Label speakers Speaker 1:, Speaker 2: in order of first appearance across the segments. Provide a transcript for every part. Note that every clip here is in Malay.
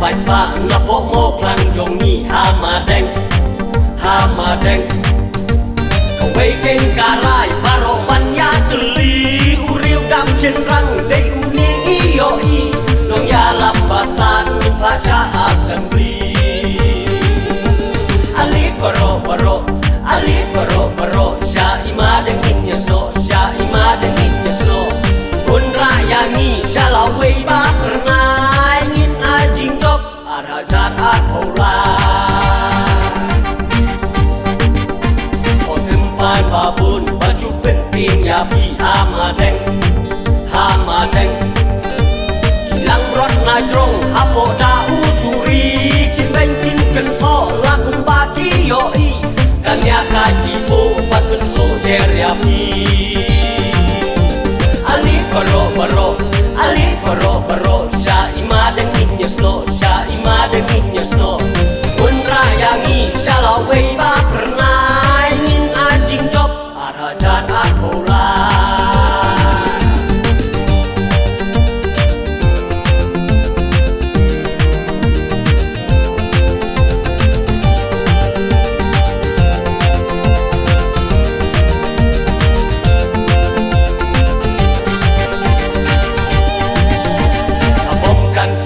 Speaker 1: bạch ba ngập bộ mô khăn dòng nhì hama deng kau waiken karai baro banya teli uriu dam cenrang dei uni ioi nong ya lambastan baca assembly ali baro syaima denginnya so un rayangi shalau wei ba pernah ingin ajing top arajat apola o tempat babun baju penting ya bi hama deng kilang rot najrong hapo da usuri kin bengkin ken tho lakum baki yoi kanya kaki po patun so der ya bi ali baro syaima denginnya snow un rayangi shalau wei ba pernah ingin ajing job arajat apola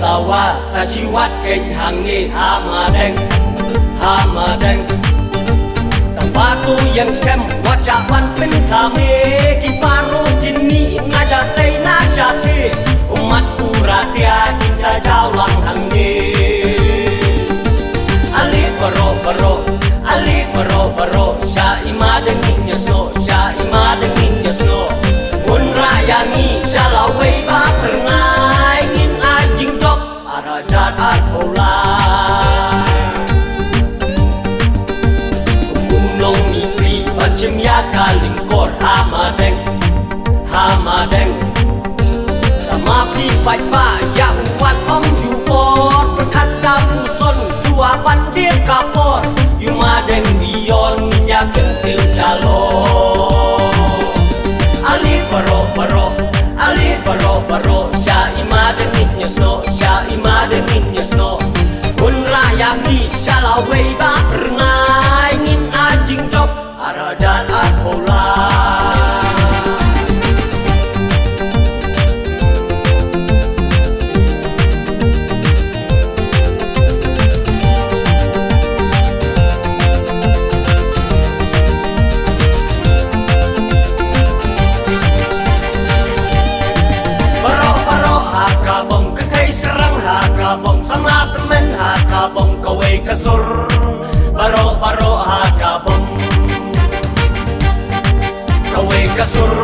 Speaker 1: sawah sajiwat keng hangi hama deng tempatu yang scam wacapan pentame kiparu kini ngajate umatku ratia kita jaulang hangi ali baro syaima denginnya snow un rayangi shalau wei ba pernah ingin ajing job arajat apola gunung mipri macam ya kalingkor hama deng sama pipai pa ya uat om jupor perkada puson jua pandir kapor yuma deng bion minyak kentil calon ali baro syaima denginnya snow un rayangi shalau wei ba pernah ingin ajing job arajat apola hakabong sama temen hakabong kawe kasur baro hakabong kawe kasur